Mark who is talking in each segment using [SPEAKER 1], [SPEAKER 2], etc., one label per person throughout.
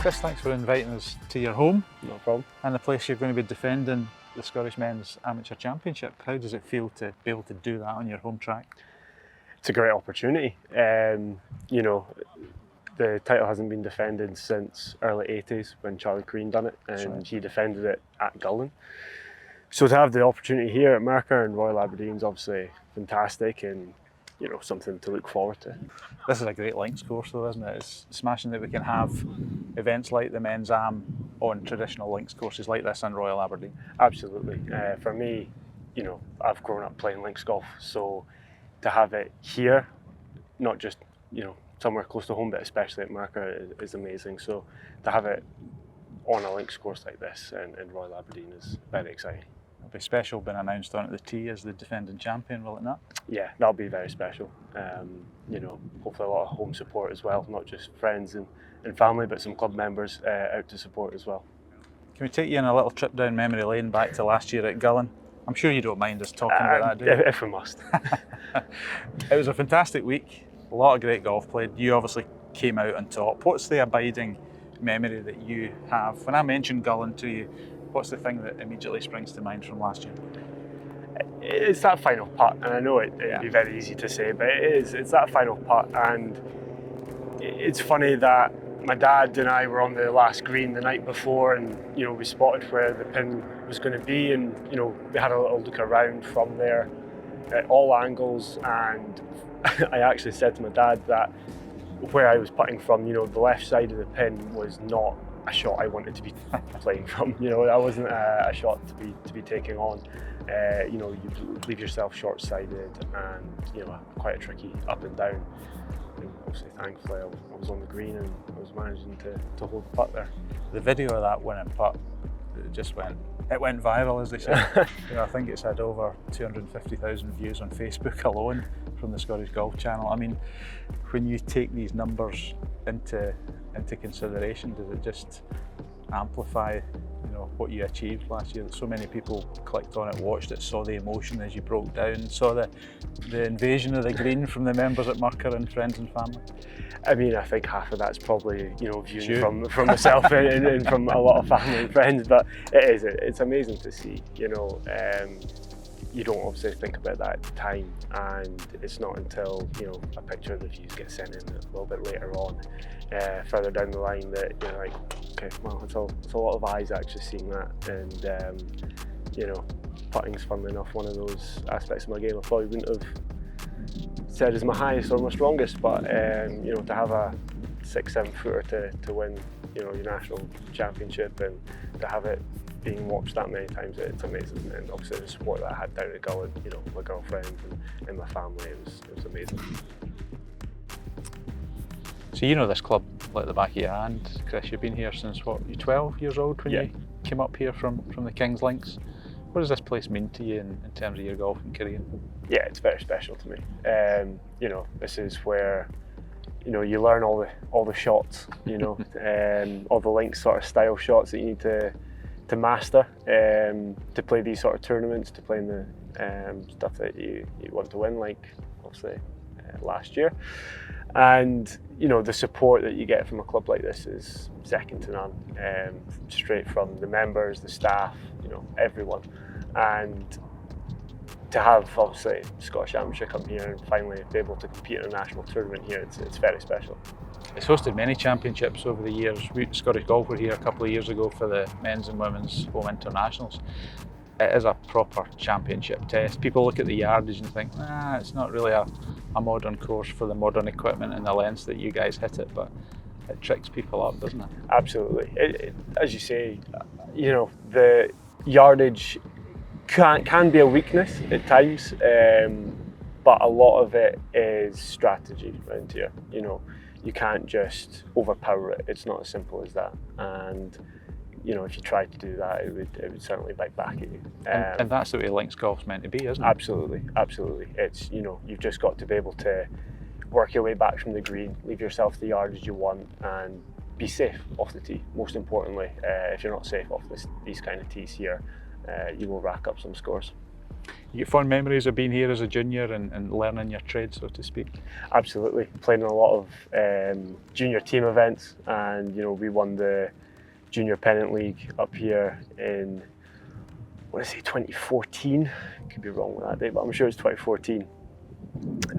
[SPEAKER 1] Chris, thanks for inviting us to your home.
[SPEAKER 2] No problem.
[SPEAKER 1] And the place you're going to be defending the Scottish Men's Amateur Championship. How does it feel to be able to do that on your home track?
[SPEAKER 2] It's a great opportunity. You know, the title hasn't been defended since early 80s when Charlie Crean done it, and he defended it at Gullan. So to have the opportunity here at Murcar and Royal Aberdeen is obviously fantastic, and you know, something to look forward to.
[SPEAKER 1] This is a great links course though, isn't it? It's smashing that we can have events like the Men's Am on traditional links courses like this in Royal Aberdeen.
[SPEAKER 2] Absolutely. For me, you know, I've grown up playing links golf, so to have it here, not just, you know, somewhere close to home, but especially at Murcar is amazing. So to have it on a links course like this in Royal Aberdeen is very exciting.
[SPEAKER 1] It'll be special being announced on at the tee as the defending champion, will it not?
[SPEAKER 2] Yeah, that'll be very special. You know, hopefully a lot of home support as well, not just friends and family, but some club members out to support as well.
[SPEAKER 1] Can we take you on a little trip down memory lane back to last year at Gullan? I'm sure you don't mind us talking about that, do you?
[SPEAKER 2] If we must.
[SPEAKER 1] It was a fantastic week, a lot of great golf played. You obviously came out on top. What's the abiding memory that you have? When I mention Gullan to you, what's the thing that immediately springs to mind from last year?
[SPEAKER 2] It's that final putt, and I know it'd be very easy to say, but it's that final putt. And it's funny that my dad and I were on the last green the night before, and you know, we spotted where the pin was going to be, and you know, we had a little look around from there at all angles, and I actually said to my dad that where I was putting from, you know, the left side of the pin was not a shot I wanted to be playing from. You know, that wasn't a shot to be taking on. You know, you leave yourself short-sided, and you know, quite a tricky up and down. And obviously, thankfully, I was on the green and I was managing to hold the putt there.
[SPEAKER 1] The video of that winning putt, it went viral, as they say. You know, I think it's had over 250,000 views on Facebook alone from the Scottish Golf Channel. I mean, when you take these numbers into consideration, does it just amplify, you know, what you achieved last year? That so many people clicked on it, watched it, saw the emotion as you broke down, saw the invasion of the green from the members at Murcar and friends and family?
[SPEAKER 2] I mean, I think half of that's probably, you know, viewing from myself and from a lot of family and friends, but it's amazing to see, you know. You don't obviously think about that at the time, and it's not until, you know, a picture of the views gets sent in a little bit later on, further down the line, that you're like, okay, well, it's a lot of eyes actually seeing that. And you know, putting's, funnily enough, one of those aspects of my game I probably wouldn't have said is my highest or my strongest, but you know, to have a 6-7 footer to win, you know, your national championship, and to have it being watched that many times, it's amazing. And obviously the support that I had down at Gullan, you know, my girlfriend and my family, it was amazing.
[SPEAKER 1] So you know this club like the back of your hand, Chris. You've been here since what, you're 12 years old when you came up here from the King's Links. What does this place mean to you in terms of your golfing career? Yeah,
[SPEAKER 2] it's very special to me. You know, this is where, you know, you learn all the shots, you know, all the links sort of style shots that you need to master, to play these sort of tournaments, to play in the stuff that you want to win, like obviously last year. And you know, the support that you get from a club like this is second to none, straight from the members, the staff, you know, everyone. And to have obviously Scottish Amateur come here and finally be able to compete in a national tournament here, it's very special.
[SPEAKER 1] It's hosted many championships over the years. Scottish Golf were here a couple of years ago for the men's and women's home internationals. It is a proper championship test. People look at the yardage and think, it's not really a modern course for the modern equipment and the lengths that you guys hit it, but it tricks people up, doesn't it?
[SPEAKER 2] Absolutely. As you say, you know, the yardage can be a weakness at times, but a lot of it is strategy around here. You know, you can't just overpower it. It's not as simple as that. And you know, if you tried to do that, it would certainly bite back at you.
[SPEAKER 1] And that's the way links golf's meant to be, isn't it?
[SPEAKER 2] Absolutely, absolutely. It's, you know, you've just got to be able to work your way back from the green, leave yourself the yardage you want, and be safe off the tee. Most importantly, if you're not safe off these kind of tees here, you will rack up some scores.
[SPEAKER 1] You get fond memories of being here as a junior and learning your trade, so to speak?
[SPEAKER 2] Absolutely. Playing in a lot of junior team events, and we won the Junior Pennant League up here in, I want to say 2014. Could be wrong with that date, but I'm sure it's 2014.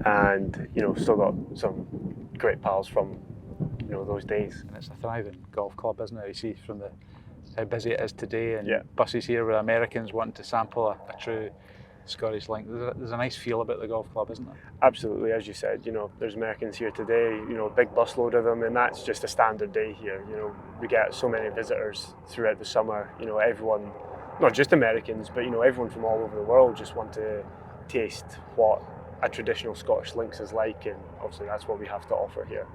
[SPEAKER 2] And still got some great pals from those days.
[SPEAKER 1] And it's a thriving golf club, isn't it? You see from how busy it is today, and
[SPEAKER 2] Yeah.
[SPEAKER 1] buses here with Americans wanting to sample a true Scottish link. There's a nice feel about the golf club, isn't there?
[SPEAKER 2] Absolutely, as you said, there's Americans here today, a big busload of them, and that's just a standard day here. We get so many visitors throughout the summer. Everyone, not just Americans, but everyone from all over the world just want to taste what a traditional Scottish links is like, and obviously that's what we have to offer here.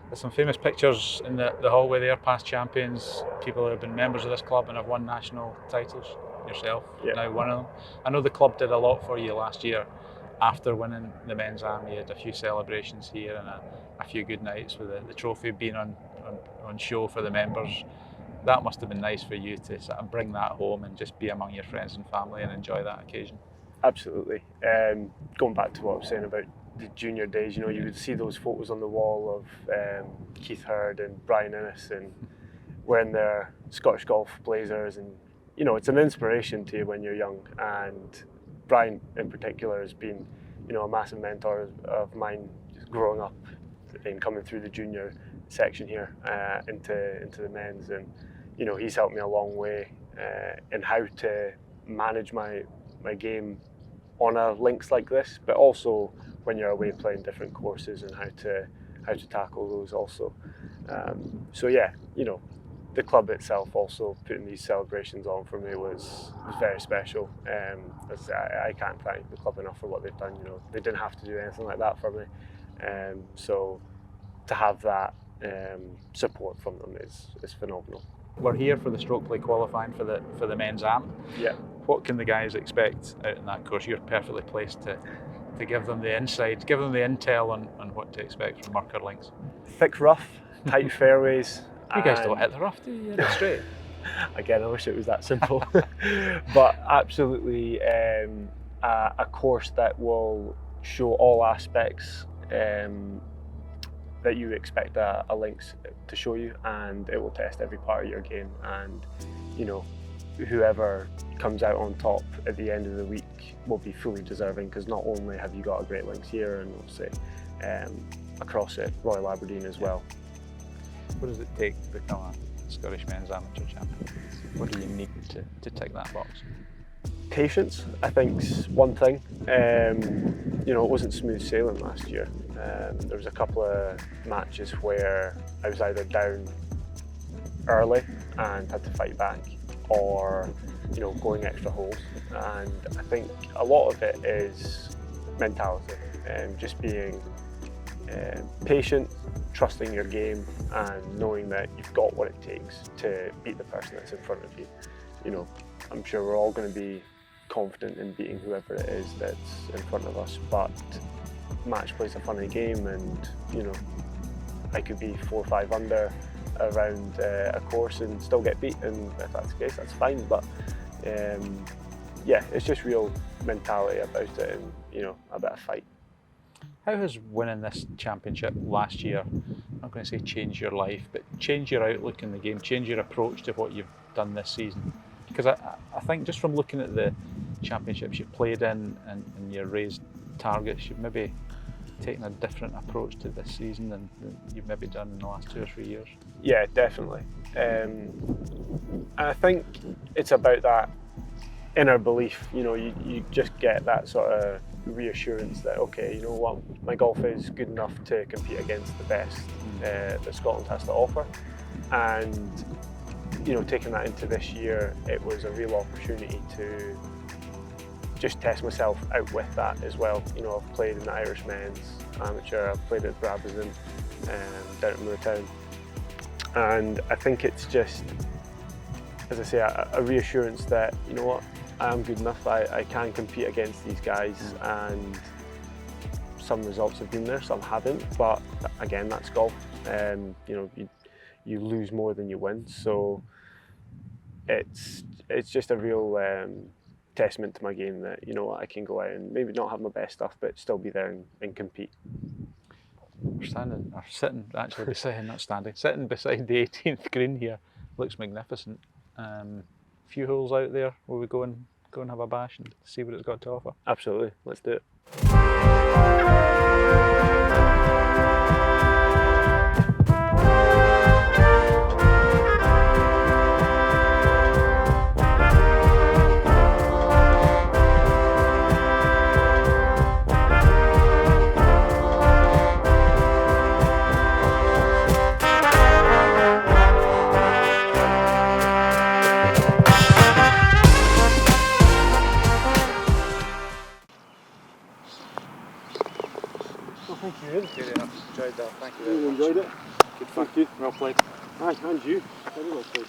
[SPEAKER 1] There's some famous pictures in the hallway there, past champions, people who have been members of this club and have won national titles. Yourself,
[SPEAKER 2] yeah.
[SPEAKER 1] Now one of them. I know the club did a lot for you last year. After winning the men's am, you had a few celebrations here and a few good nights with the trophy being on show for the members. That must have been nice for you to sort of bring that home and just be among your friends and family and enjoy that occasion.
[SPEAKER 2] Absolutely. Going back to what I was saying about the junior days, you would see those photos on the wall of Keith Hurd and Brian Innes and wearing their Scottish golf blazers, and it's an inspiration to you when you're young. And Brian in particular has been a massive mentor of mine, just growing up and coming through the junior section here into the men's, and he's helped me a long way in how to manage my game on a links like this, but also when you're away playing different courses and how to tackle those also. So yeah, the club itself also putting these celebrations on for me was very special. I can't thank the club enough for what they've done. They didn't have to do anything like that for me. So to have that support from them is phenomenal.
[SPEAKER 1] We're here for the stroke play qualifying for the men's am.
[SPEAKER 2] Yeah.
[SPEAKER 1] What can the guys expect out in that course? You're perfectly placed to give them the insight, give them the intel on what to expect from Murcar links.
[SPEAKER 2] Thick rough, tight fairways.
[SPEAKER 1] You guys don't hit the rough, do you? It's straight.
[SPEAKER 2] Again, I wish it was that simple. But absolutely a course that will show all aspects that you expect a links to show you, and it will test every part of your game. And whoever comes out on top at the end of the week will be fully deserving, because not only have you got a great links here and obviously across it, Royal Aberdeen as well.
[SPEAKER 1] What does it take to become a Scottish men's amateur champion? What do you need to tick that box?
[SPEAKER 2] Patience, I think, is one thing. It wasn't smooth sailing last year. There was a couple of matches where I was either down early and had to fight back, or going extra holes. And I think a lot of it is mentality, just being patient, trusting your game, and knowing that you've got what it takes to beat the person that's in front of you. I'm sure we're all going to be confident in beating whoever it is that's in front of us, but match play's a funny game, and I could be 4 or 5 under around a course and still get beat, and if that's the case, that's fine. But yeah, it's just real mentality about it, and a bit of fight.
[SPEAKER 1] How has winning this championship last year, I'm not going to say change your life, but change your outlook in the game, change your approach to what you've done this season? Because I think just from looking at the championships you've played in and your raised targets, you've maybe taken a different approach to this season than you've maybe done in the last 2 or 3 years.
[SPEAKER 2] Yeah, definitely. I think it's about that inner belief. You just get that sort of reassurance that, okay, you know what, my golf is good enough to compete against the best that Scotland has to offer. And taking that into this year, it was a real opportunity to just test myself out with that as well. I've played in the Irish men's amateur, I've played at Aberdeen down at Murcar, and I think it's just, as I say, a reassurance that, you know what, I am good enough, I can compete against these guys, and some results have been there, some haven't, but again, that's golf. You lose more than you win, so it's just a real testament to my game that, you know, I can go out and maybe not have my best stuff, but still be there and compete.
[SPEAKER 1] We're sitting actually beside, not standing, sitting beside the 18th green here. Looks magnificent. Few holes out there. Will we go and have a bash and see what it's got to offer?
[SPEAKER 2] Absolutely, let's do it. Thank you.
[SPEAKER 1] Good enough. Enjoyed that. Thank you very
[SPEAKER 2] You
[SPEAKER 1] much.
[SPEAKER 2] enjoyed it?
[SPEAKER 1] Good fun.
[SPEAKER 2] Thank you.
[SPEAKER 1] Well played.
[SPEAKER 2] Aye, and you. Very well played.